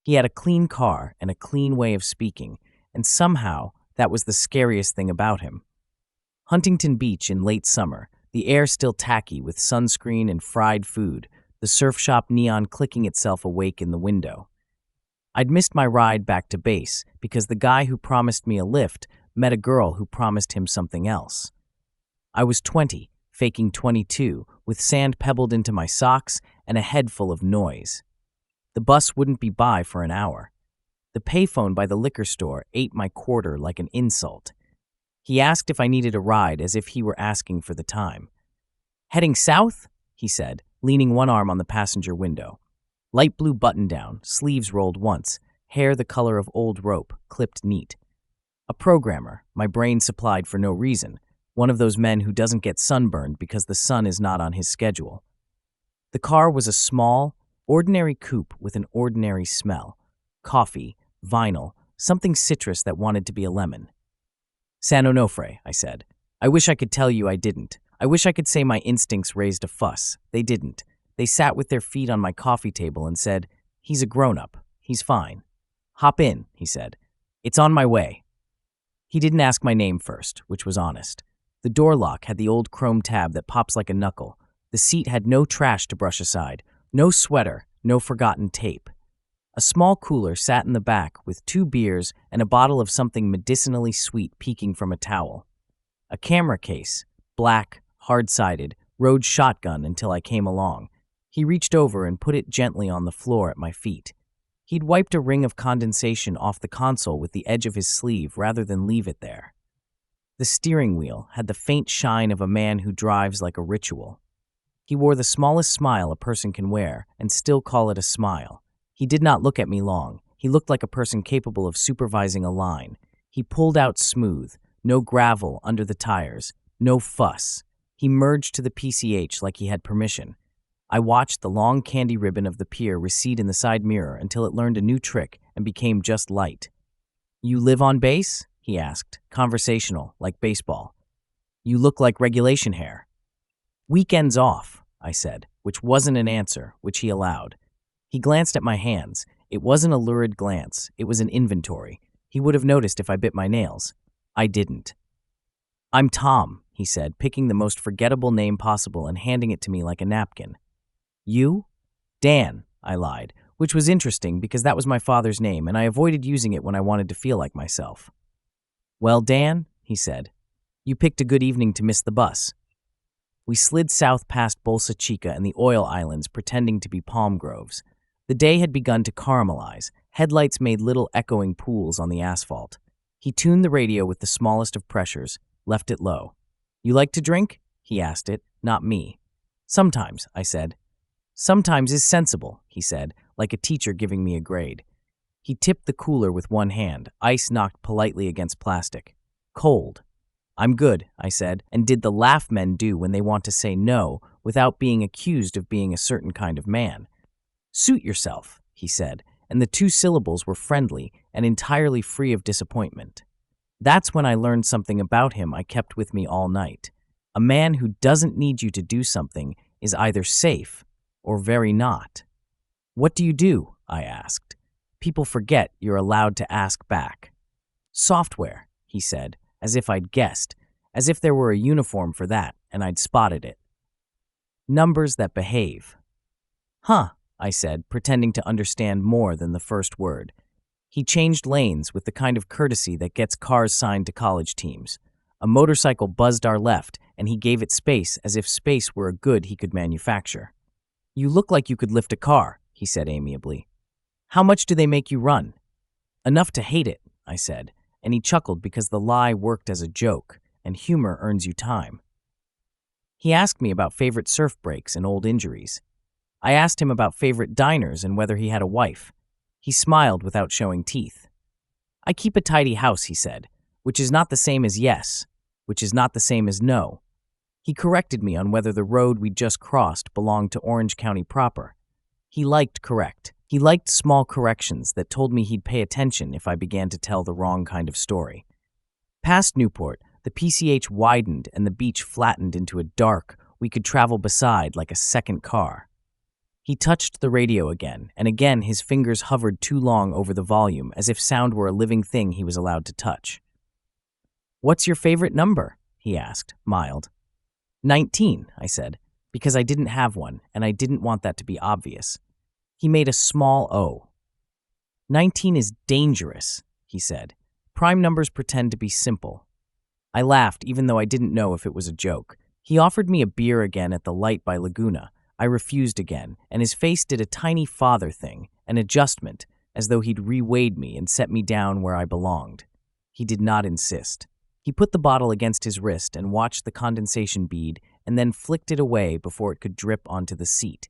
He had a clean car and a clean way of speaking, and somehow that was the scariest thing about him. Huntington Beach in late summer, the air still tacky with sunscreen and fried food, the surf shop neon clicking itself awake in the window. I'd missed my ride back to base because the guy who promised me a lift met a girl who promised him something else. I was 20, faking 22, with sand pebbled into my socks and a head full of noise. The bus wouldn't be by for an hour. The payphone by the liquor store ate my quarter like an insult. He asked if I needed a ride as if he were asking for the time. "Heading south?" he said, leaning one arm on the passenger window. Light blue button-down, sleeves rolled once, hair the color of old rope, clipped neat. A programmer, my brain supplied for no reason, one of those men who doesn't get sunburned because the sun is not on his schedule. The car was a small, ordinary coupe with an ordinary smell. Coffee, vinyl, something citrus that wanted to be a lemon. "San Onofre," I said. "I wish I could tell you I didn't. I wish I could say my instincts raised a fuss. They didn't. They sat with their feet on my coffee table and said, 'He's a grown-up. He's fine.' 'Hop in,' he said. 'It's on my way.'" He didn't ask my name first, which was honest. The door lock had the old chrome tab that pops like a knuckle. The seat had no trash to brush aside, no sweater, no forgotten tape. A small cooler sat in the back with 2 beers and a bottle of something medicinally sweet peeking from a towel. A camera case, black, hard-sided, rode shotgun until I came along. He reached over and put it gently on the floor at my feet. He'd wiped a ring of condensation off the console with the edge of his sleeve rather than leave it there. The steering wheel had the faint shine of a man who drives like a ritual. He wore the smallest smile a person can wear and still call it a smile. He did not look at me long. He looked like a person capable of supervising a line. He pulled out smooth, no gravel under the tires, no fuss. He merged to the PCH like he had permission. I watched the long candy ribbon of the pier recede in the side mirror until it learned a new trick and became just light. "You live on base?" he asked, conversational, like baseball. "You look like regulation hair." "Weekends off," I said, which wasn't an answer, which he allowed. He glanced at my hands. It wasn't a lurid glance. It was an inventory. He would have noticed if I bit my nails. I didn't. "I'm Tom," he said, picking the most forgettable name possible and handing it to me like a napkin. "You?" "Dan," I lied, which was interesting because that was my father's name and I avoided using it when I wanted to feel like myself. "Well, Dan," he said, "you picked a good evening to miss the bus." We slid south past Bolsa Chica and the oil islands pretending to be palm groves. The day had begun to caramelize. Headlights made little echoing pools on the asphalt. He tuned the radio with the smallest of pressures, left it low. "You like to drink?" He asked it, not me. "Sometimes," I said. "Sometimes is sensible," he said, like a teacher giving me a grade. He tipped the cooler with one hand, ice knocked politely against plastic. "Cold." "I'm good," I said, and did the laugh men do when they want to say no without being accused of being a certain kind of man. "Suit yourself," he said, and the 2 syllables were friendly and entirely free of disappointment. That's when I learned something about him I kept with me all night. A man who doesn't need you to do something is either safe or very not. "What do you do?" I asked. People forget you're allowed to ask back. "Software," he said, as if I'd guessed, as if there were a uniform for that and I'd spotted it. "Numbers that behave." "Huh," I said, pretending to understand more than the first word. He changed lanes with the kind of courtesy that gets cars signed to college teams. A motorcycle buzzed our left, and he gave it space as if space were a good he could manufacture. "You look like you could lift a car," he said amiably. "How much do they make you run?" "Enough to hate it," I said, and he chuckled because the lie worked as a joke, and humor earns you time. He asked me about favorite surf breaks and old injuries. I asked him about favorite diners and whether he had a wife. He smiled without showing teeth. "I keep a tidy house," he said, which is not the same as yes, which is not the same as no. He corrected me on whether the road we'd just crossed belonged to Orange County proper. He liked correct. He liked small corrections that told me he'd pay attention if I began to tell the wrong kind of story. Past Newport, the PCH widened and the beach flattened into a dark we could travel beside like a second car. He touched the radio again, and again his fingers hovered too long over the volume, as if sound were a living thing he was allowed to touch. "What's your favorite number?" he asked, mild. 19, I said, because I didn't have one, and I didn't want that to be obvious. He made a small O. 19 is dangerous, he said. Prime numbers pretend to be simple. I laughed, even though I didn't know if it was a joke. He offered me a beer again at the Light by Laguna. I refused again, and his face did a tiny father thing, an adjustment, as though he'd reweighed me and set me down where I belonged. He did not insist. He put the bottle against his wrist and watched the condensation bead and then flicked it away before it could drip onto the seat.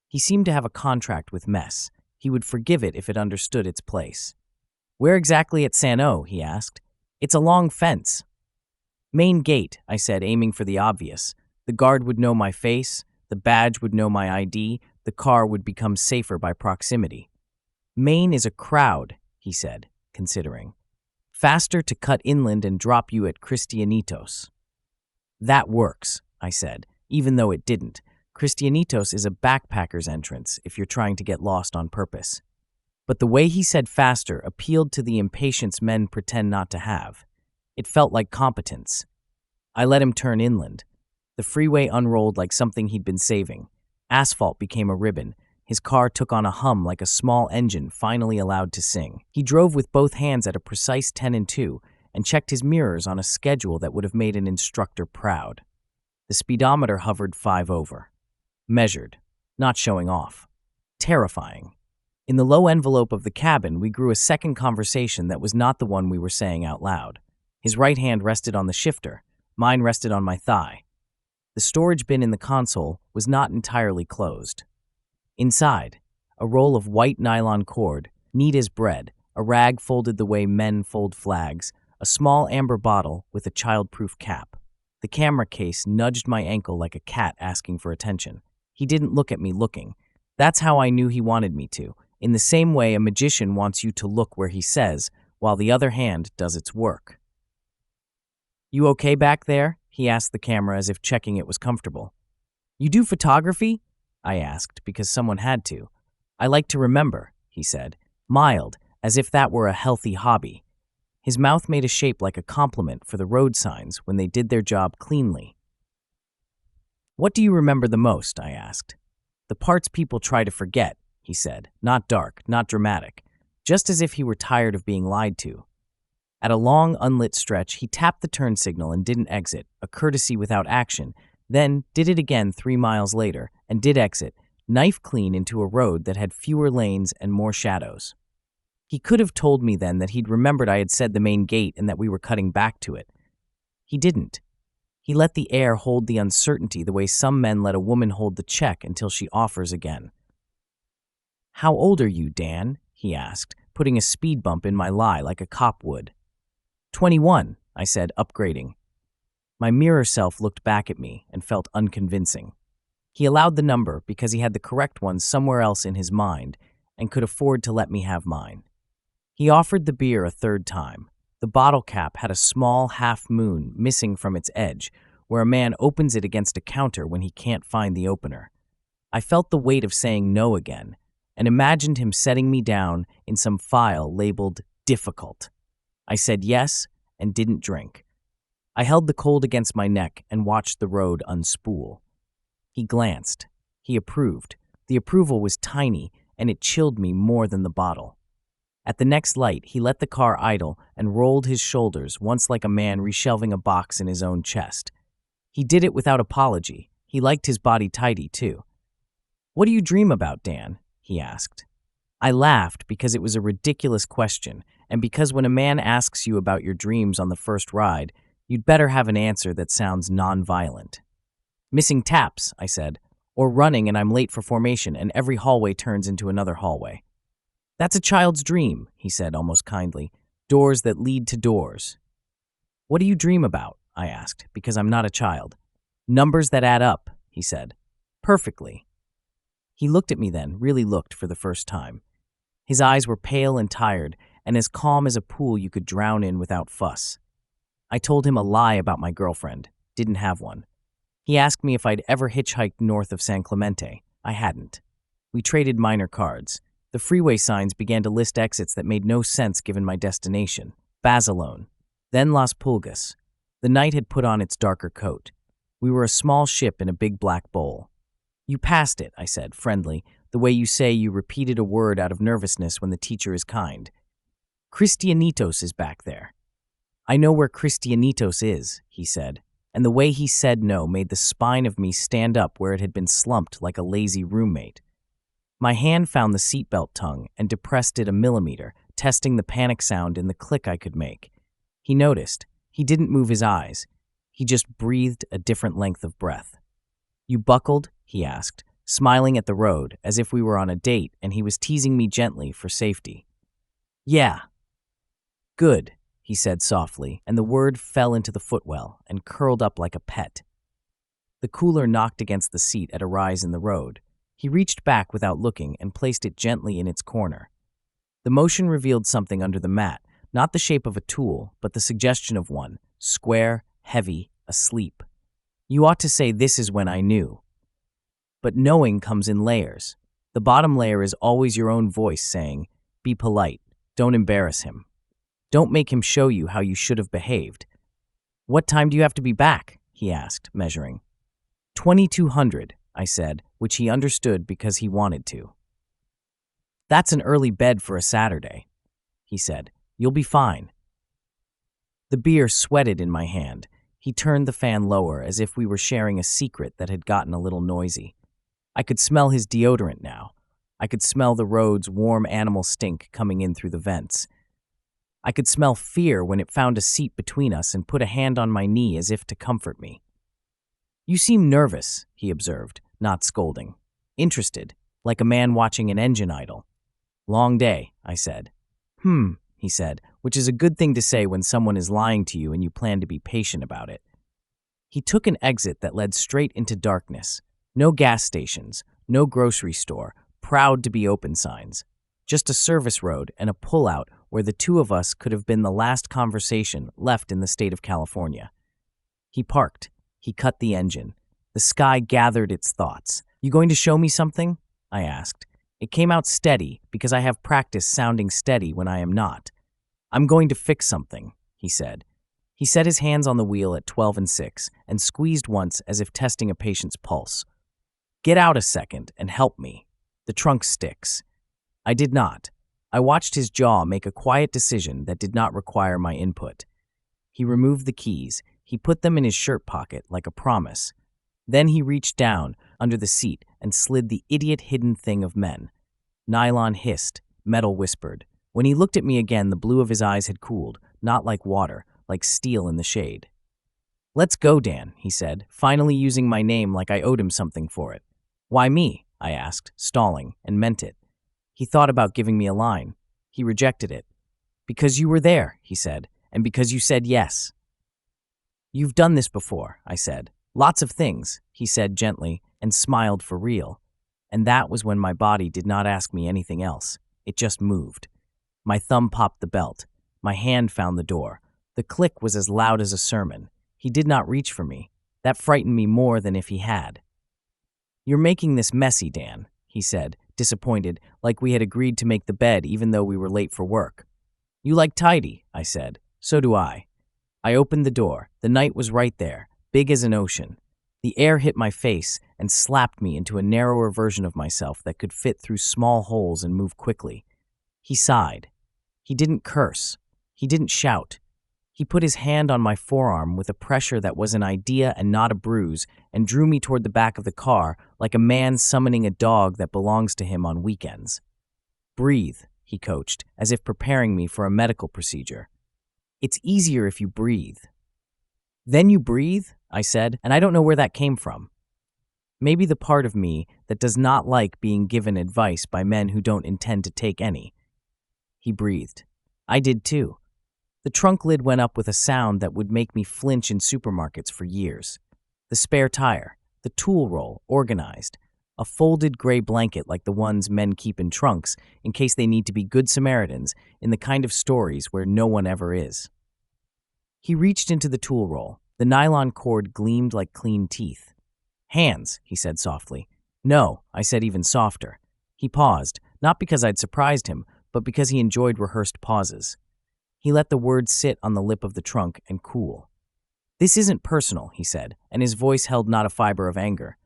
He seemed to have a contract with mess. He would forgive it if it understood its place. "Where exactly at San O?" he asked. "It's a long fence." "Main gate," I said, aiming for the obvious. The guard would know my face, the badge would know my ID, the car would become safer by proximity. "Main is a crowd," he said, considering. "Faster to cut inland and drop you at Cristianitos." "That works," I said, even though it didn't. Cristianitos is a backpacker's entrance if you're trying to get lost on purpose. But the way he said faster appealed to the impatience men pretend not to have. It felt like competence. I let him turn inland. The freeway unrolled like something he'd been saving. Asphalt became a ribbon. His car took on a hum like a small engine finally allowed to sing. He drove with both hands at a precise 10 and 2 and checked his mirrors on a schedule that would have made an instructor proud. The speedometer hovered 5 over. Measured, not showing off. Terrifying. In the low envelope of the cabin, we grew a second conversation that was not the one we were saying out loud. His right hand rested on the shifter. Mine rested on my thigh. The storage bin in the console was not entirely closed. Inside, a roll of white nylon cord, neat as bread, a rag folded the way men fold flags, a small amber bottle with a child-proof cap. The camera case nudged my ankle like a cat asking for attention. He didn't look at me looking. That's how I knew he wanted me to, in the same way a magician wants you to look where he says, while the other hand does its work. "You okay back there?" he asked the camera as if checking it was comfortable. "You do photography?" I asked, because someone had to. "I like to remember," he said, mild, as if that were a healthy hobby. His mouth made a shape like a compliment for the road signs when they did their job cleanly. "What do you remember the most?" I asked. "The parts people try to forget," he said, not dark, not dramatic, just as if he were tired of being lied to. At a long, unlit stretch, he tapped the turn signal and didn't exit, a courtesy without action, then did it again 3 miles later and did exit, knife clean into a road that had fewer lanes and more shadows. He could have told me then that he'd remembered I had said the main gate and that we were cutting back to it. He didn't. He let the air hold the uncertainty the way some men let a woman hold the check until she offers again. "How old are you, Dan?" he asked, putting a speed bump in my lie like a cop would. 21, I said, upgrading. My mirror self looked back at me and felt unconvincing. He allowed the number because he had the correct one somewhere else in his mind and could afford to let me have mine. He offered the beer a third time. The bottle cap had a small half moon missing from its edge, where a man opens it against a counter when he can't find the opener. I felt the weight of saying no again and imagined him setting me down in some file labeled difficult. I said yes and didn't drink. I held the cold against my neck and watched the road unspool. He glanced. He approved. The approval was tiny, and it chilled me more than the bottle. At the next light, he let the car idle and rolled his shoulders, once like a man reshelving a box in his own chest. He did it without apology. He liked his body tidy, too. "What do you dream about, Dan?" he asked. I laughed because it was a ridiculous question, and because when a man asks you about your dreams on the first ride, you'd better have an answer that sounds non-violent. "Missing taps," I said, "or running and I'm late for formation and every hallway turns into another hallway." "That's a child's dream," he said almost kindly. "Doors that lead to doors." "What do you dream about?" I asked, because I'm not a child. "Numbers that add up," he said. "Perfectly." He looked at me then, really looked for the first time. His eyes were pale and tired, and as calm as a pool you could drown in without fuss. I told him a lie about my girlfriend. Didn't have one. He asked me if I'd ever hitchhiked north of San Clemente. I hadn't. We traded minor cards. The freeway signs began to list exits that made no sense given my destination. Basilone. Then Las Pulgas. The night had put on its darker coat. We were a small ship in a big black bowl. You passed it, I said, friendly, the way you say you repeated a word out of nervousness when the teacher is kind. Cristianitos is back there. I know where Cristianitos is, he said, and the way he said no made the spine of me stand up where it had been slumped like a lazy roommate. My hand found the seatbelt tongue and depressed it a millimeter, testing the panic sound in the click I could make. He noticed. He didn't move his eyes. He just breathed a different length of breath. You buckled? He asked, smiling at the road as if we were on a date and he was teasing me gently for safety. Yeah. Good, he said softly, and the word fell into the footwell and curled up like a pet. The cooler knocked against the seat at a rise in the road. He reached back without looking and placed it gently in its corner. The motion revealed something under the mat, not the shape of a tool, but the suggestion of one, square, heavy, asleep. You ought to say this is when I knew. But knowing comes in layers. The bottom layer is always your own voice saying, be polite, don't embarrass him. Don't make him show you how you should have behaved. What time do you have to be back? He asked, measuring. 2200, I said, which he understood because he wanted to. That's an early bed for a Saturday, he said. You'll be fine. The beer sweated in my hand. He turned the fan lower as if we were sharing a secret that had gotten a little noisy. I could smell his deodorant now. I could smell the road's warm animal stink coming in through the vents. I could smell fear when it found a seat between us and put a hand on my knee as if to comfort me. You seem nervous, he observed, not scolding. Interested, like a man watching an engine idle. Long day, I said. He said, which is a good thing to say when someone is lying to you and you plan to be patient about it. He took an exit that led straight into darkness. No gas stations, no grocery store, proud to be open signs. Just a service road and a pullout where the two of us could have been the last conversation left in the state of California. He parked. He cut the engine. The sky gathered its thoughts. You going to show me something? I asked. It came out steady because I have practice sounding steady when I am not. I'm going to fix something, he said. He set his hands on the wheel at 12 and 6 and squeezed once as if testing a patient's pulse. Get out a second and help me. The trunk sticks. I did not. I watched his jaw make a quiet decision that did not require my input. He removed the keys. He put them in his shirt pocket like a promise. Then he reached down under the seat and slid the idiot hidden thing of men. Nylon hissed, metal whispered. When he looked at me again, the blue of his eyes had cooled, not like water, like steel in the shade. Let's go, Dan, he said, finally using my name like I owed him something for it. Why me? I asked, stalling, and meant it. He thought about giving me a line. He rejected it. Because you were there, he said, and because you said yes. You've done this before, I said. Lots of things, he said gently, and smiled for real. And that was when my body did not ask me anything else. It just moved. My thumb popped the belt. My hand found the door. The click was as loud as a sermon. He did not reach for me. That frightened me more than if he had. You're making this messy, Dan, he said, disappointed, like we had agreed to make the bed even though we were late for work. You like tidy, I said. So do I. I opened the door. The night was right there, big as an ocean. The air hit my face and slapped me into a narrower version of myself that could fit through small holes and move quickly. He sighed. He didn't curse. He didn't shout. He put his hand on my forearm with a pressure that was an idea and not a bruise and drew me toward the back of the car like a man summoning a dog that belongs to him on weekends. Breathe, he coached, as if preparing me for a medical procedure. It's easier if you breathe. Then you breathe, I said, and I don't know where that came from. Maybe the part of me that does not like being given advice by men who don't intend to take any. He breathed. I did too. The trunk lid went up with a sound that would make me flinch in supermarkets for years. The spare tire, the tool roll, organized, a folded gray blanket like the ones men keep in trunks in case they need to be good Samaritans in the kind of stories where no one ever is. He reached into the tool roll. The nylon cord gleamed like clean teeth. Hands, he said softly. No, I said even softer. He paused, not because I'd surprised him, but because he enjoyed rehearsed pauses. He let the words sit on the lip of the trunk and cool. "This isn't personal," he said, and his voice held not a fiber of anger.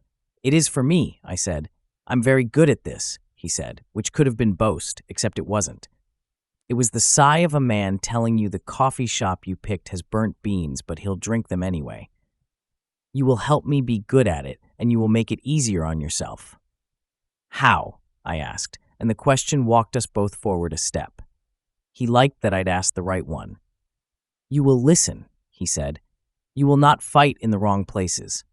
"It is for me," I said. "I'm very good at this," he said, which could have been boast, except it wasn't. It was the sigh of a man telling you the coffee shop you picked has burnt beans, but he'll drink them anyway. "You will help me be good at it, and you will make it easier on yourself." "How?" I asked, and the question walked us both forward a step. He liked that I'd asked the right one. "You will listen," he said. "You will not fight in the wrong places."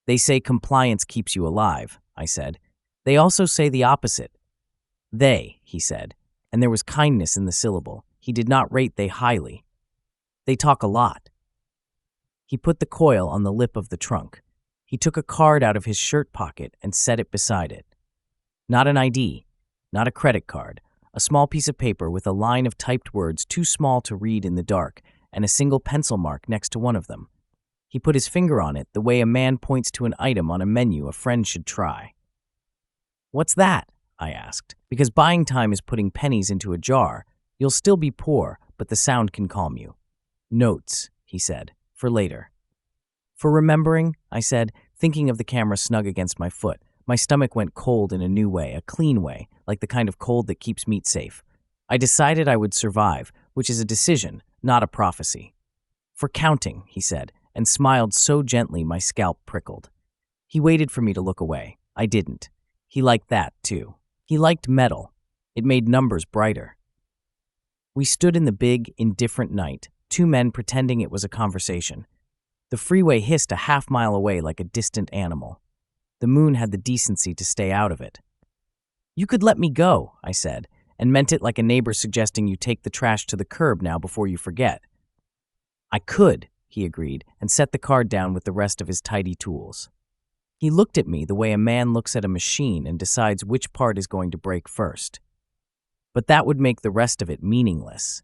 "They say compliance keeps you alive," I said. "They also say the opposite." "They," he said, and there was kindness in the syllable. He did not rate they highly. "They talk a lot." He put the coil on the lip of the trunk. He took a card out of his shirt pocket and set it beside it. Not an ID, not a credit card, a small piece of paper with a line of typed words too small to read in the dark and a single pencil mark next to one of them. He put his finger on it the way a man points to an item on a menu a friend should try. "What's that?" I asked. "Because buying time is putting pennies into a jar. You'll still be poor, but the sound can calm you." "Notes," he said, "for later." "For remembering," I said, thinking of the camera snug against my foot. My stomach went cold in a new way, a clean way, like the kind of cold that keeps meat safe. I decided I would survive, which is a decision, not a prophecy. "For counting," he said, and smiled so gently my scalp prickled. He waited for me to look away. I didn't. He liked that, too. He liked metal. It made numbers brighter. We stood in the big, indifferent night, two men pretending it was a conversation. The freeway hissed a half-mile away like a distant animal. The moon had the decency to stay out of it. "You could let me go," I said, and meant it like a neighbor suggesting you take the trash to the curb now before you forget. "I could," he agreed, and set the card down with the rest of his tidy tools. He looked at me the way a man looks at a machine and decides which part is going to break first. But that would make the rest of it meaningless.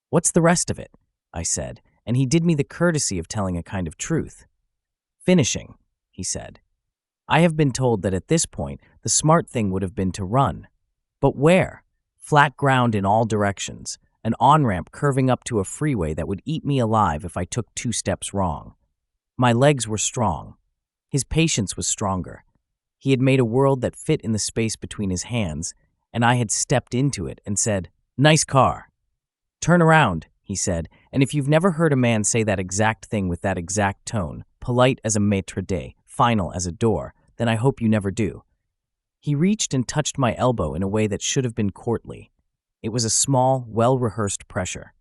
"What's the rest of it?" I said, and he did me the courtesy of telling a kind of truth. "Finishing," he said. I have been told that at this point, the smart thing would have been to run. But where? Flat ground in all directions, an on-ramp curving up to a freeway that would eat me alive if I took 2 steps wrong. My legs were strong. His patience was stronger. He had made a world that fit in the space between his hands, and I had stepped into it and said, "Nice car." "Turn around," he said, and if you've never heard a man say that exact thing with that exact tone, polite as a maitre d', final as a door, then I hope you never do. He reached and touched my elbow in a way that should have been courtly. It was a small, well-rehearsed pressure.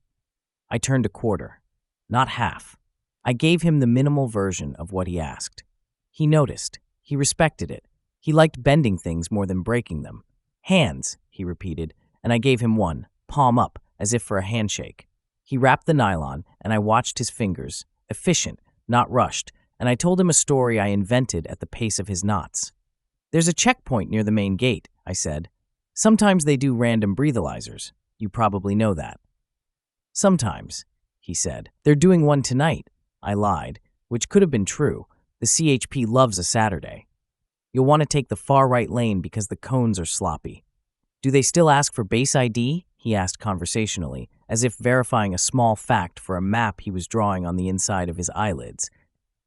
I turned a quarter, not half. I gave him the minimal version of what he asked. He noticed. He respected it. He liked bending things more than breaking them. "Hands," he repeated, and I gave him one, palm up, as if for a handshake. He wrapped the nylon, and I watched his fingers, efficient, not rushed, and I told him a story I invented at the pace of his knots. "There's a checkpoint near the main gate," I said. "Sometimes they do random breathalyzers. You probably know that." "Sometimes," he said. "They're doing one tonight." I lied, which could have been true. The CHP loves a Saturday. "You'll want to take the far right lane because the cones are sloppy." "Do they still ask for base ID?" he asked conversationally, as if verifying a small fact for a map he was drawing on the inside of his eyelids.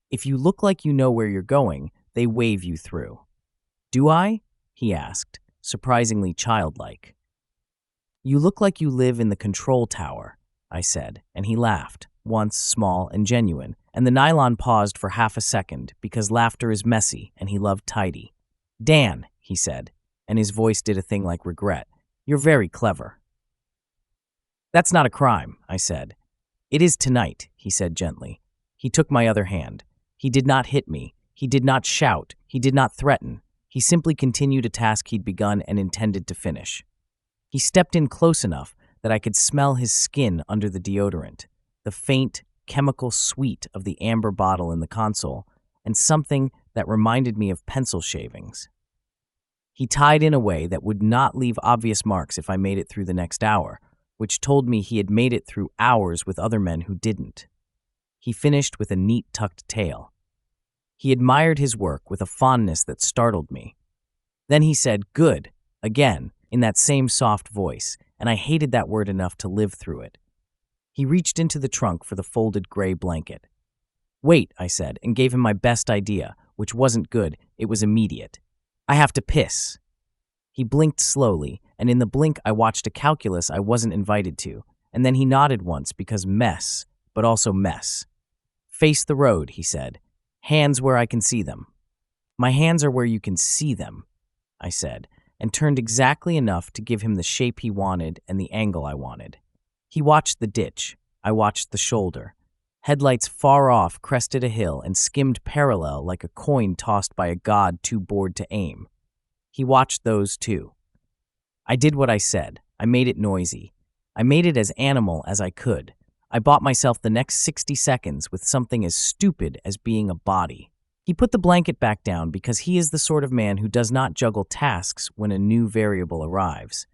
"If you look like you know where you're going, they wave you through." "Do I?" he asked, surprisingly childlike. "You look like you live in the control tower," I said, and he laughed, once small and genuine, and the nylon paused for half a second because laughter is messy and he loved tidy. "Dan," he said, and his voice did a thing like regret, "you're very clever." "That's not a crime," I said. "It is tonight," he said gently. He took my other hand. He did not hit me. He did not shout. He did not threaten. He simply continued a task he'd begun and intended to finish. He stepped in close enough that I could smell his skin under the deodorant, the faint, chemical sweet of the amber bottle in the console, and something that reminded me of pencil shavings. He tied in a way that would not leave obvious marks if I made it through the next hour, which told me he had made it through hours with other men who didn't. He finished with a neat tucked tail. He admired his work with a fondness that startled me. Then he said, "Good," again, in that same soft voice, and I hated that word enough to live through it. He reached into the trunk for the folded gray blanket. "Wait," I said, and gave him my best idea, which wasn't good, it was immediate. "I have to piss." He blinked slowly, and in the blink I watched a calculus I wasn't invited to, and then he nodded once because mess, but also mess. "Face the road," he said. "Hands where I can see them." "My hands are where you can see them," I said, and turned exactly enough to give him the shape he wanted and the angle I wanted. He watched the ditch. I watched the shoulder. Headlights far off crested a hill and skimmed parallel like a coin tossed by a god too bored to aim. He watched those too. I did what I said. I made it noisy. I made it as animal as I could. I bought myself the next 60 seconds with something as stupid as being a body. He put the blanket back down because he is the sort of man who does not juggle tasks when a new variable arrives.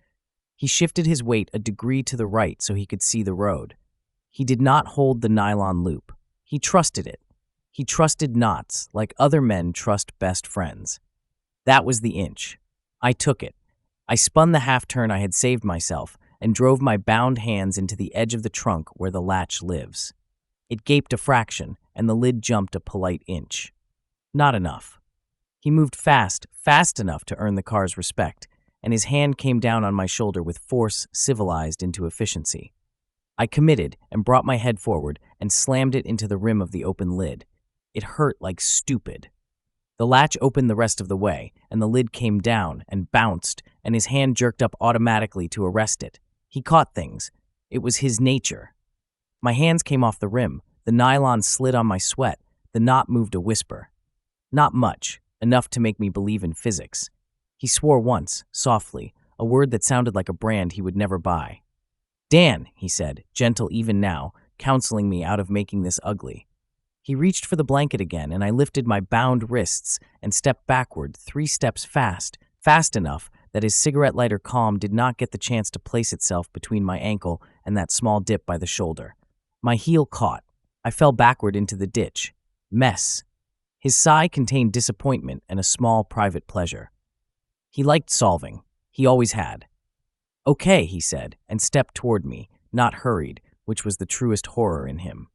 He shifted his weight a degree to the right so he could see the road. He did not hold the nylon loop. He trusted it. He trusted knots like other men trust best friends. That was the inch. I took it. I spun the half-turn I had saved myself and drove my bound hands into the edge of the trunk where the latch lives. It gaped a fraction, and the lid jumped a polite inch. Not enough. He moved fast enough to earn the car's respect, and his hand came down on my shoulder with force civilized into efficiency. I committed and brought my head forward and slammed it into the rim of the open lid. It hurt like stupid. The latch opened the rest of the way, and the lid came down and bounced, and his hand jerked up automatically to arrest it. He caught things. It was his nature. My hands came off the rim. The nylon slid on my sweat. The knot moved a whisper. Not much, enough to make me believe in physics. He swore once, softly, a word that sounded like a brand he would never buy. "Dan," he said, gentle even now, counseling me out of making this ugly. He reached for the blanket again, and I lifted my bound wrists and stepped backward 3 steps fast enough that his cigarette lighter calm did not get the chance to place itself between my ankle and that small dip by the shoulder. My heel caught. I fell backward into the ditch. Mess. His sigh contained disappointment and a small private pleasure. He liked solving. He always had. "Okay," he said, and stepped toward me, not hurried, which was the truest horror in him.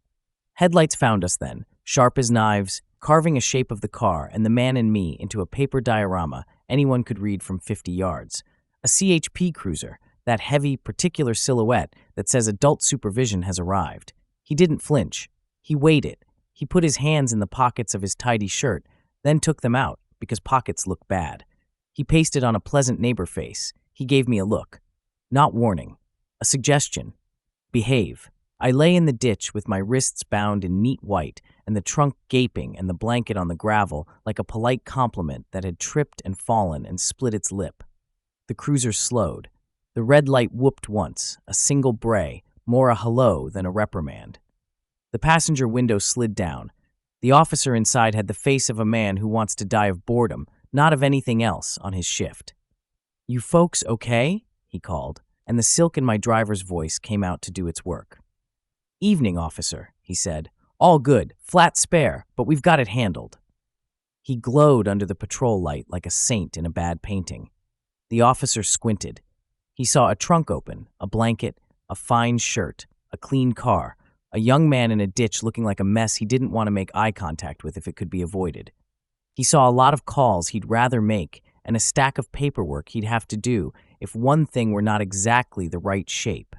Headlights found us then, sharp as knives, carving a shape of the car and the man and me into a paper diorama anyone could read from 50 yards. A CHP cruiser, that heavy, particular silhouette that says adult supervision has arrived. He didn't flinch. He weighed it. He put his hands in the pockets of his tidy shirt, then took them out, because pockets look bad. He pasted on a pleasant neighbor face. He gave me a look. Not warning. A suggestion. Behave. I lay in the ditch with my wrists bound in neat white and the trunk gaping and the blanket on the gravel like a polite compliment that had tripped and fallen and split its lip. The cruiser slowed. The red light whooped once, a single bray, more a hello than a reprimand. The passenger window slid down. The officer inside had the face of a man who wants to die of boredom, not of anything else, on his shift. "You folks okay?" he called, and the silk in my driver's voice came out to do its work. "Evening, officer," he said. "All good, flat spare, but we've got it handled." He glowed under the patrol light like a saint in a bad painting. The officer squinted. He saw a trunk open, a blanket, a fine shirt, a clean car, a young man in a ditch looking like a mess he didn't want to make eye contact with if it could be avoided. He saw a lot of calls he'd rather make and a stack of paperwork he'd have to do if one thing were not exactly the right shape.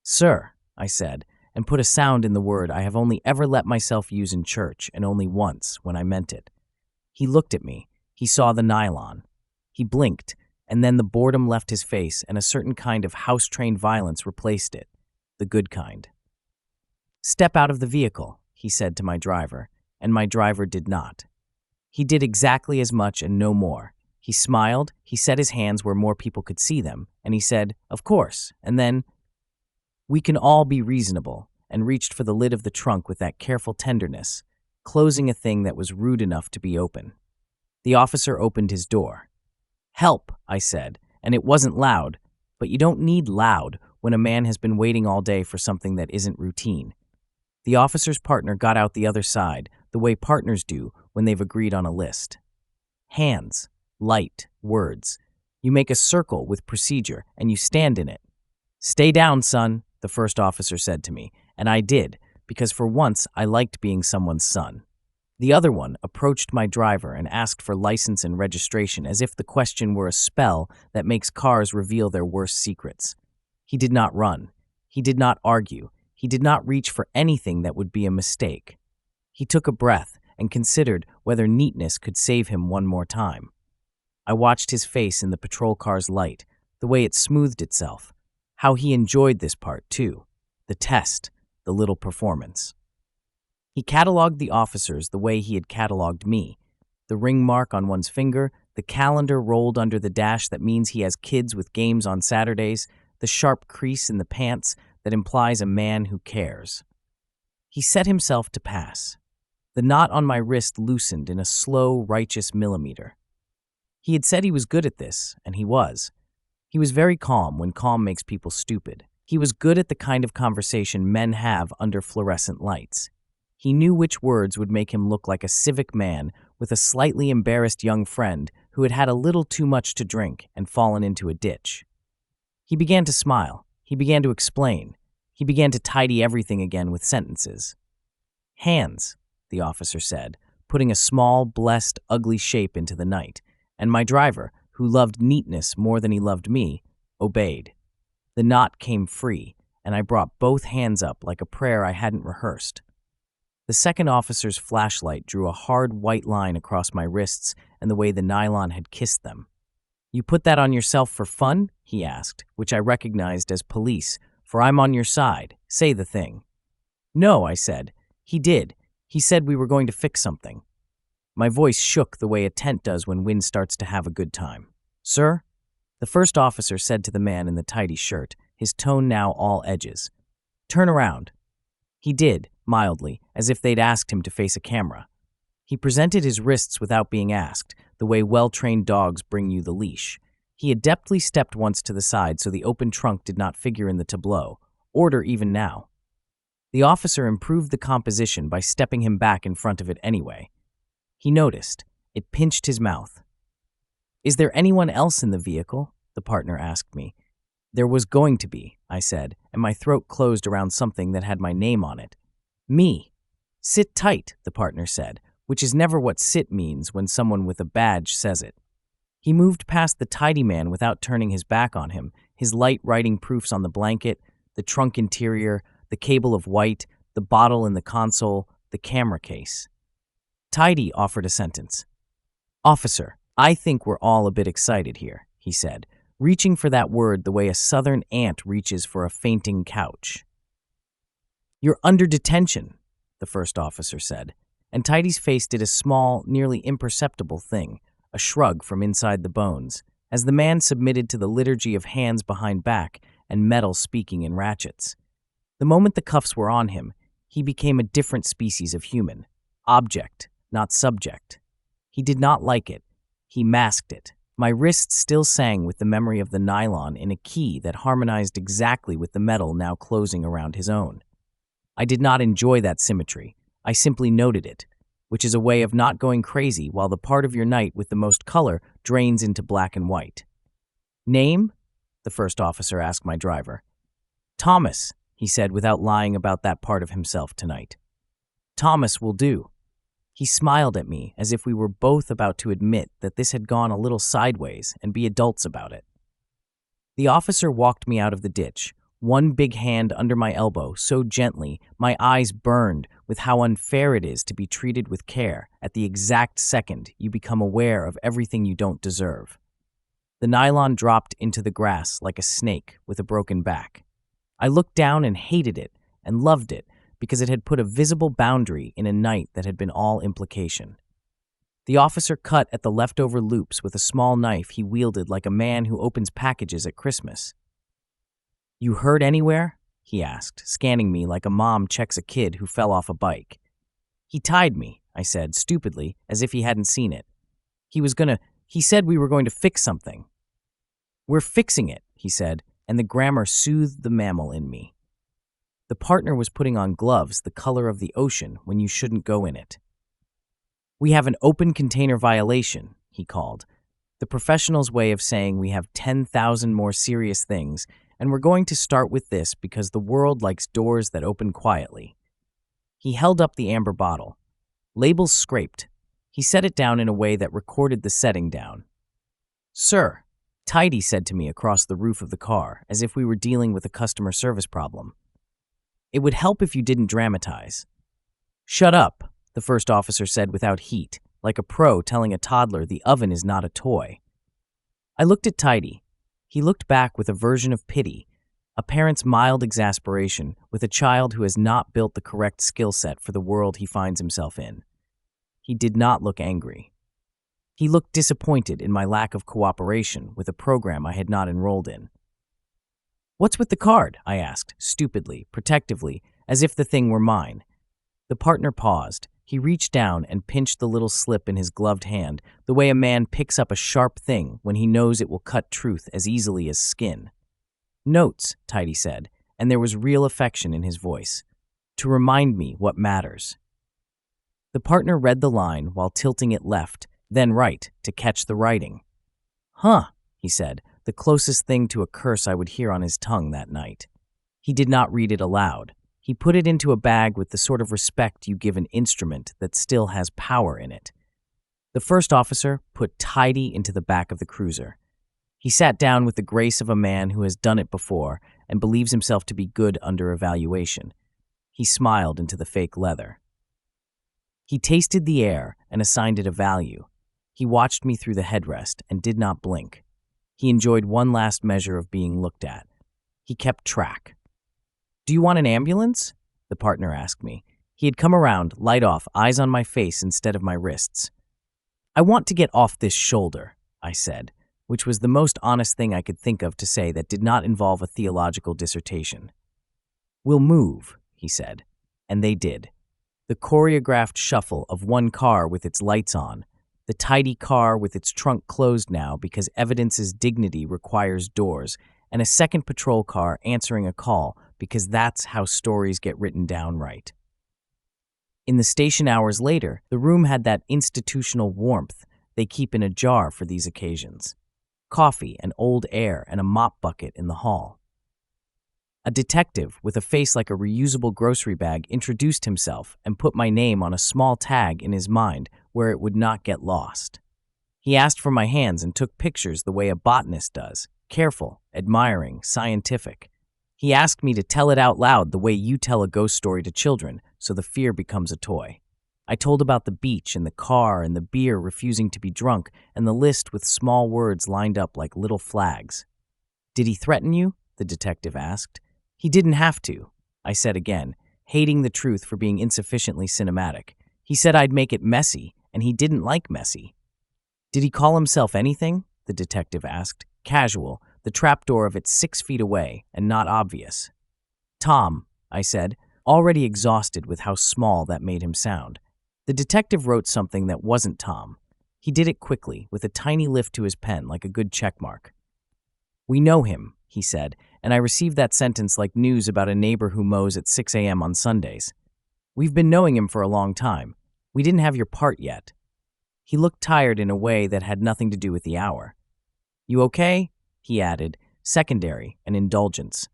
"Sir," I said, and put a sound in the word I have only ever let myself use in church, and only once, when I meant it. He looked at me. He saw the nylon. He blinked, and then the boredom left his face and a certain kind of house-trained violence replaced it, the good kind. "Step out of the vehicle," he said to my driver, and my driver did not. He did exactly as much and no more. He smiled, he set his hands where more people could see them, and he said, "Of course," and then, "We can all be reasonable," and reached for the lid of the trunk with that careful tenderness, closing a thing that was rude enough to be open. The officer opened his door. "Help," I said, and it wasn't loud, but you don't need loud when a man has been waiting all day for something that isn't routine. The officer's partner got out the other side, the way partners do when they've agreed on a list. "Hands." light, words. You make a circle with procedure, and you stand in it. "Stay down, son," the first officer said to me, and I did, because for once I liked being someone's son. The other one approached my driver and asked for license and registration as if the question were a spell that makes cars reveal their worst secrets. He did not run. He did not argue. He did not reach for anything that would be a mistake. He took a breath and considered whether neatness could save him one more time. I watched his face in the patrol car's light, the way it smoothed itself, how he enjoyed this part too, the test, the little performance. He cataloged the officers the way he had cataloged me, the ring mark on one's finger, the calendar rolled under the dash that means he has kids with games on Saturdays, the sharp crease in the pants that implies a man who cares. He set himself to pass. The knot on my wrist loosened in a slow, righteous millimeter. He had said he was good at this, and he was. He was very calm when calm makes people stupid. He was good at the kind of conversation men have under fluorescent lights. He knew which words would make him look like a civic man with a slightly embarrassed young friend who had had a little too much to drink and fallen into a ditch. He began to smile. He began to explain. He began to tidy everything again with sentences. "Hands," the officer said, putting a small, blessed, ugly shape into the night, and my driver, who loved neatness more than he loved me, obeyed. The knot came free, and I brought both hands up like a prayer I hadn't rehearsed. The second officer's flashlight drew a hard white line across my wrists and the way the nylon had kissed them. "You put that on yourself for fun?" he asked, which I recognized as police, for I'm on your side. Say the thing. "No," I said. "He did. He said we were going to fix something." My voice shook the way a tent does when wind starts to have a good time. "Sir?" The first officer said to the man in the tidy shirt, his tone now all edges. "Turn around." He did, mildly, as if they'd asked him to face a camera. He presented his wrists without being asked, the way well-trained dogs bring you the leash. He adeptly stepped once to the side so the open trunk did not figure in the tableau. Order even now. The officer improved the composition by stepping him back in front of it anyway. He noticed. It pinched his mouth. "Is there anyone else in the vehicle?" the partner asked me. "There was going to be," I said, and my throat closed around something that had my name on it. "Me." "Sit tight," the partner said, which is never what sit means when someone with a badge says it. He moved past the tidy man without turning his back on him, his light writing proofs on the blanket, the trunk interior, the cable of white, the bottle in the console, the camera case. Tidy offered a sentence. "Officer, I think we're all a bit excited here," he said, reaching for that word the way a southern ant reaches for a fainting couch. "You're under detention," the first officer said, and Tidy's face did a small, nearly imperceptible thing, a shrug from inside the bones, as the man submitted to the liturgy of hands behind back and metal speaking in ratchets. The moment the cuffs were on him, he became a different species of human. Object, not subject. He did not like it. He masked it. My wrist still sang with the memory of the nylon in a key that harmonized exactly with the metal now closing around his own. I did not enjoy that symmetry. I simply noted it, which is a way of not going crazy while the part of your night with the most color drains into black and white. "Name?" the first officer asked my driver. "Thomas," he said without lying about that part of himself tonight. "Thomas will do." He smiled at me as if we were both about to admit that this had gone a little sideways and be adults about it. The officer walked me out of the ditch, one big hand under my elbow so gently my eyes burned with how unfair it is to be treated with care at the exact second you become aware of everything you don't deserve. The nylon dropped into the grass like a snake with a broken back. I looked down and hated it and loved it because it had put a visible boundary in a night that had been all implication. The officer cut at the leftover loops with a small knife he wielded like a man who opens packages at Christmas. "You hurt anywhere?" he asked, scanning me like a mom checks a kid who fell off a bike. "He tied me," I said, stupidly, as if he hadn't seen it. He said we were going to fix something." "We're fixing it," he said, and the grammar soothed the mammal in me. The partner was putting on gloves the color of the ocean when you shouldn't go in it. "We have an open container violation," he called. The professional's way of saying we have 10,000 more serious things, and we're going to start with this because the world likes doors that open quietly. He held up the amber bottle. Labels scraped. He set it down in a way that recorded the setting down. "Sir," Tidy said to me across the roof of the car, as if we were dealing with a customer service problem. "It would help if you didn't dramatize." "Shut up," the first officer said without heat, like a pro telling a toddler the oven is not a toy. I looked at Tidy. He looked back with a version of pity, a parent's mild exasperation with a child who has not built the correct skill set for the world he finds himself in. He did not look angry. He looked disappointed in my lack of cooperation with a program I had not enrolled in. "What's with the card?" I asked, stupidly, protectively, as if the thing were mine. The partner paused. He reached down and pinched the little slip in his gloved hand, the way a man picks up a sharp thing when he knows it will cut truth as easily as skin. "Notes," Tidy said, and there was real affection in his voice. "To remind me what matters." The partner read the line while tilting it left, then right, to catch the writing. "Huh," he said, the closest thing to a curse I would hear on his tongue that night. He did not read it aloud. He put it into a bag with the sort of respect you give an instrument that still has power in it. The first officer put Tidy into the back of the cruiser. He sat down with the grace of a man who has done it before and believes himself to be good under evaluation. He smiled into the fake leather. He tasted the air and assigned it a value. He watched me through the headrest and did not blink. He enjoyed one last measure of being looked at. He kept track. "Do you want an ambulance?" the partner asked me. He had come around, light off, eyes on my face instead of my wrists. "I want to get off this shoulder," I said, which was the most honest thing I could think of to say that did not involve a theological dissertation. "We'll move," he said, and they did. The choreographed shuffle of one car with its lights on, the Tidy car with its trunk closed now because evidence's dignity requires doors, and a second patrol car answering a call because that's how stories get written down right. In the station hours later, the room had that institutional warmth they keep in a jar for these occasions. Coffee and old air and a mop bucket in the hall. A detective with a face like a reusable grocery bag introduced himself and put my name on a small tag in his mind where it would not get lost. He asked for my hands and took pictures the way a botanist does, careful, admiring, scientific. He asked me to tell it out loud the way you tell a ghost story to children, so the fear becomes a toy. I told about the beach and the car and the beer refusing to be drunk and the list with small words lined up like little flags. "Did he threaten you?" the detective asked. "He didn't have to," I said again, hating the truth for being insufficiently cinematic. "He said I'd make it messy, and he didn't like messy." "Did he call himself anything?" the detective asked, casual, the trapdoor of it 6 feet away and not obvious. "Tom," I said, already exhausted with how small that made him sound. The detective wrote something that wasn't Tom. He did it quickly, with a tiny lift to his pen like a good checkmark. "We know him," he said, and I received that sentence like news about a neighbor who mows at 6 a.m. on Sundays. "We've been knowing him for a long time. We didn't have your part yet." He looked tired in a way that had nothing to do with the hour. "You okay?" he added, secondary, an indulgence.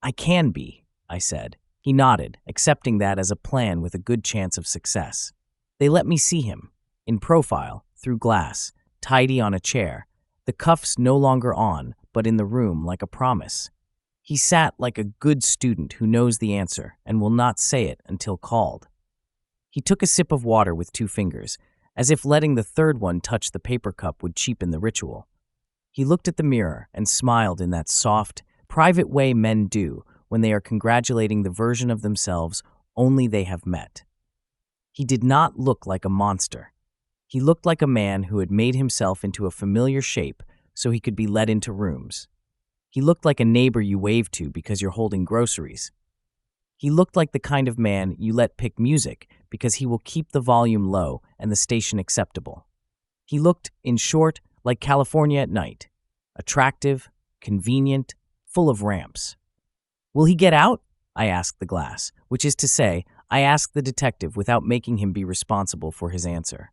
"I can be," I said. He nodded, accepting that as a plan with a good chance of success. They let me see him, in profile, through glass, Tidy on a chair, the cuffs no longer on, but in the room like a promise. He sat like a good student who knows the answer and will not say it until called. He took a sip of water with 2 fingers, as if letting the third one touch the paper cup would cheapen the ritual. He looked at the mirror and smiled in that soft, private way men do when they are congratulating the version of themselves only they have met. He did not look like a monster. He looked like a man who had made himself into a familiar shape so he could be let into rooms. He looked like a neighbor you wave to because you're holding groceries. He looked like the kind of man you let pick music because he will keep the volume low and the station acceptable. He looked, in short, like California at night. Attractive, convenient, full of ramps. "Will he get out?" I asked the glass, which is to say, I asked the detective without making him be responsible for his answer.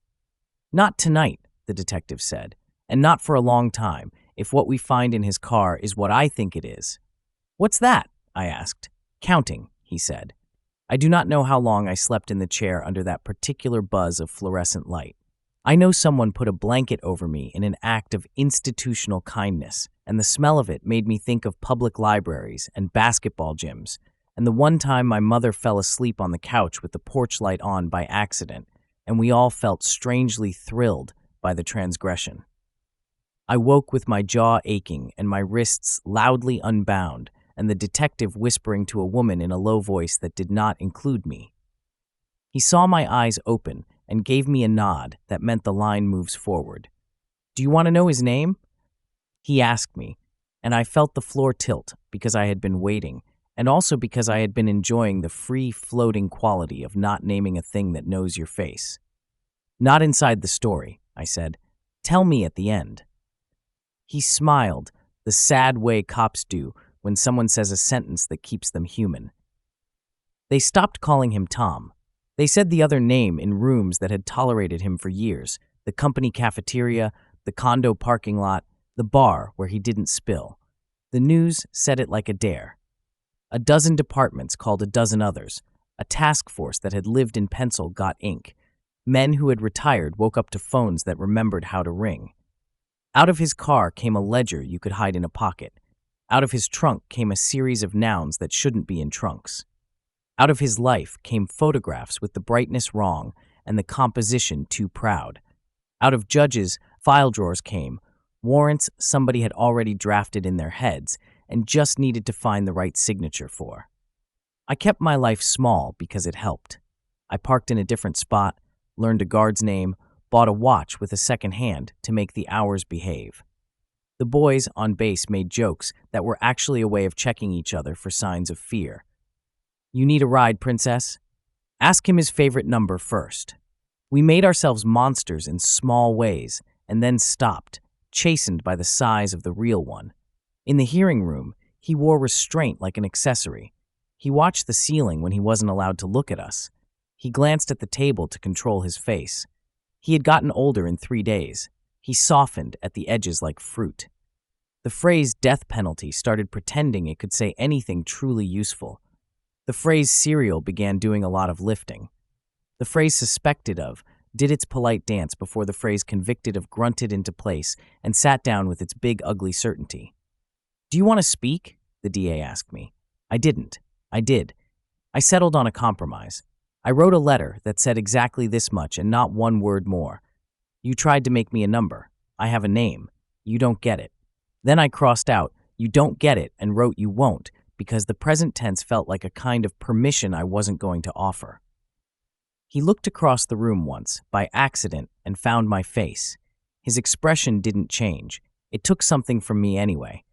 "Not tonight," the detective said, And not for a long time, if what we find in his car is what I think it is. What's that? I asked. Counting, he said. I do not know how long I slept in the chair under that particular buzz of fluorescent light. I know someone put a blanket over me in an act of institutional kindness, and the smell of it made me think of public libraries and basketball gyms, and the one time my mother fell asleep on the couch with the porch light on by accident, and we all felt strangely thrilled by the transgression. I woke with my jaw aching and my wrists loudly unbound, and the detective whispering to a woman in a low voice that did not include me. He saw my eyes open and gave me a nod that meant the line moves forward. Do you want to know his name? He asked me, and I felt the floor tilt because I had been waiting, and also because I had been enjoying the free-floating quality of not naming a thing that knows your face. Not inside the story, I said. Tell me at the end. He smiled, the sad way cops do when someone says a sentence that keeps them human. They stopped calling him Tom. They said the other name in rooms that had tolerated him for years, the company cafeteria, the condo parking lot, the bar where he didn't spill. The news said it like a dare. A dozen departments called a dozen others. A task force that had lived in pencil got ink. Men who had retired woke up to phones that remembered how to ring. Out of his car came a ledger you could hide in a pocket. Out of his trunk came a series of nouns that shouldn't be in trunks. Out of his life came photographs with the brightness wrong and the composition too proud. Out of judges' file drawers came warrants somebody had already drafted in their heads and just needed to find the right signature for. I kept my life small because it helped. I parked in a different spot, learned a guard's name, bought a watch with a second hand to make the hours behave. The boys on base made jokes that were actually a way of checking each other for signs of fear. You need a ride, princess? Ask him his favorite number first. We made ourselves monsters in small ways and then stopped, chastened by the size of the real one. In the hearing room, he wore restraint like an accessory. He watched the ceiling when he wasn't allowed to look at us. He glanced at the table to control his face. He had gotten older in 3 days. He softened at the edges like fruit. The phrase death penalty started pretending it could say anything truly useful. The phrase cereal began doing a lot of lifting. The phrase suspected of did its polite dance before the phrase convicted of grunted into place and sat down with its big ugly certainty. Do you want to speak? The DA asked me. I didn't. I did. I settled on a compromise. I wrote a letter that said exactly this much and not one word more. You tried to make me a number. I have a name. You don't get it. Then I crossed out, you don't get it, and wrote you won't, because the present tense felt like a kind of permission I wasn't going to offer. He looked across the room once, by accident, and found my face. His expression didn't change. It took something from me anyway.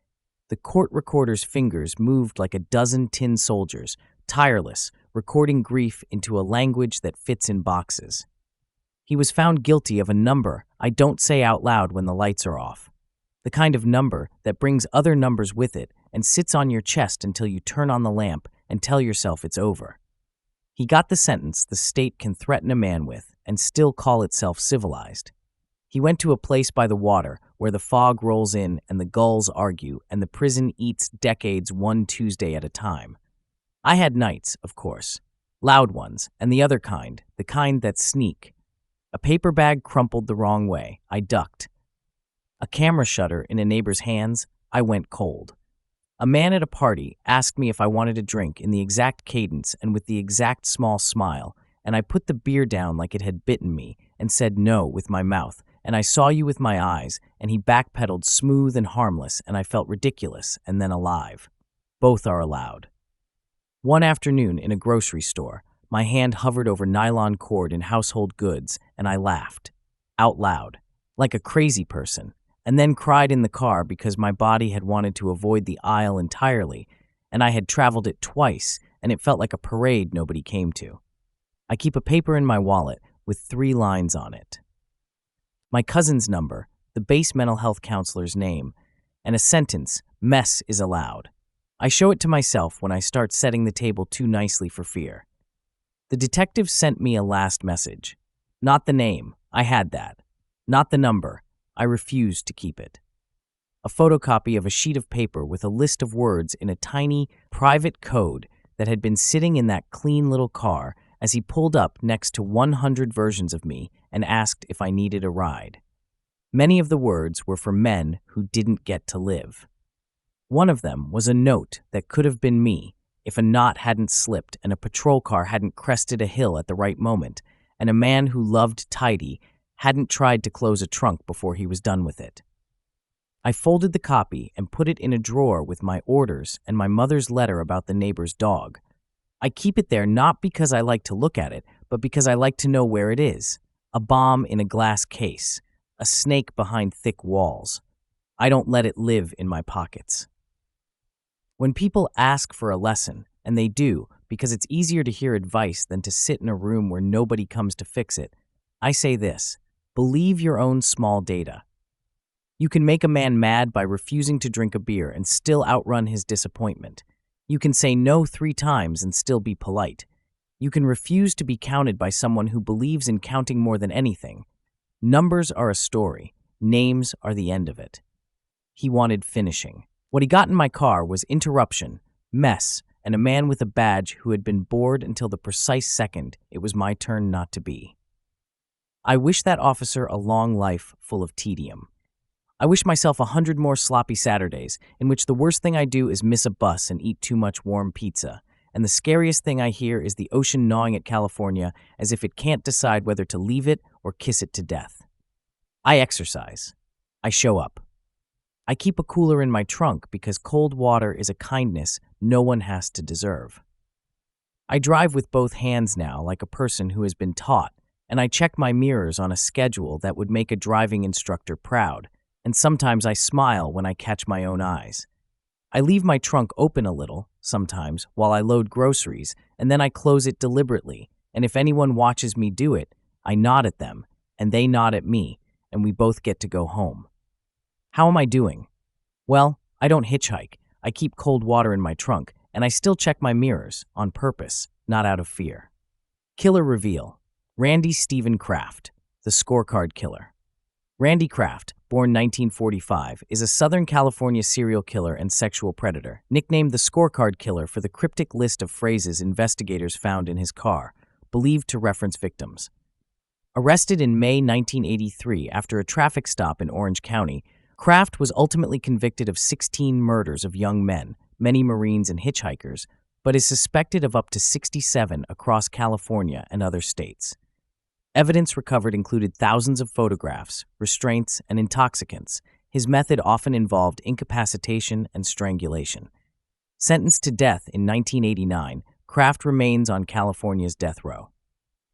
The court recorder's fingers moved like a dozen tin soldiers, tireless, recording grief into a language that fits in boxes. He was found guilty of a number I don't say out loud when the lights are off. The kind of number that brings other numbers with it and sits on your chest until you turn on the lamp and tell yourself it's over. He got the sentence the state can threaten a man with and still call itself civilized. He went to a place by the water where the fog rolls in and the gulls argue and the prison eats decades one Tuesday at a time. I had nights, of course, loud ones, and the other kind, the kind that sneak. A paper bag crumpled the wrong way, I ducked. A camera shutter in a neighbor's hands, I went cold. A man at a party asked me if I wanted a drink in the exact cadence and with the exact small smile, and I put the beer down like it had bitten me and said no with my mouth, and I saw you with my eyes, and he backpedaled smooth and harmless, and I felt ridiculous and then alive. Both are allowed. One afternoon in a grocery store, my hand hovered over nylon cord in household goods, and I laughed, out loud, like a crazy person, and then cried in the car because my body had wanted to avoid the aisle entirely, and I had traveled it twice, and it felt like a parade nobody came to. I keep a paper in my wallet with 3 lines on it. My cousin's number, the base mental health counselor's name, and a sentence, mess is allowed. I show it to myself when I start setting the table too nicely for fear. The detective sent me a last message. Not the name, I had that. Not the number, I refused to keep it. A photocopy of a sheet of paper with a list of words in a tiny, private code that had been sitting in that clean little car as he pulled up next to 100 versions of me and asked if I needed a ride. Many of the words were for men who didn't get to live. One of them was a note that could have been me if a knot hadn't slipped and a patrol car hadn't crested a hill at the right moment, and a man who loved tidy hadn't tried to close a trunk before he was done with it. I folded the copy and put it in a drawer with my orders and my mother's letter about the neighbor's dog. I keep it there not because I like to look at it, but because I like to know where it is. A bomb in a glass case, a snake behind thick walls. I don't let it live in my pockets. When people ask for a lesson, and they do, because it's easier to hear advice than to sit in a room where nobody comes to fix it, I say this: believe your own small data. You can make a man mad by refusing to drink a beer and still outrun his disappointment. You can say no 3 times and still be polite. You can refuse to be counted by someone who believes in counting more than anything. Numbers are a story. Names are the end of it. He wanted finishing. What he got in my car was interruption, mess, and a man with a badge who had been bored until the precise second it was my turn not to be. I wish that officer a long life full of tedium. I wish myself 100 more sloppy Saturdays in which the worst thing I do is miss a bus and eat too much warm pizza, and the scariest thing I hear is the ocean gnawing at California as if it can't decide whether to leave it or kiss it to death. I exercise. I show up. I keep a cooler in my trunk because cold water is a kindness no one has to deserve. I drive with both hands now like a person who has been taught, and I check my mirrors on a schedule that would make a driving instructor proud, and sometimes I smile when I catch my own eyes. I leave my trunk open a little, sometimes, while I load groceries, and then I close it deliberately, and if anyone watches me do it, I nod at them, and they nod at me, and we both get to go home. How am I doing? Well, I don't hitchhike. I keep cold water in my trunk, and I still check my mirrors, on purpose, not out of fear. Killer reveal. Randy Steven Kraft, the Scorecard Killer. Randy Kraft, born 1945, is a Southern California serial killer and sexual predator, nicknamed the Scorecard Killer for the cryptic list of phrases investigators found in his car, believed to reference victims. Arrested in May 1983 after a traffic stop in Orange County, Kraft was ultimately convicted of 16 murders of young men, many Marines and hitchhikers, but is suspected of up to 67 across California and other states. Evidence recovered included thousands of photographs, restraints, and intoxicants. His method often involved incapacitation and strangulation. Sentenced to death in 1989, Kraft remains on California's death row.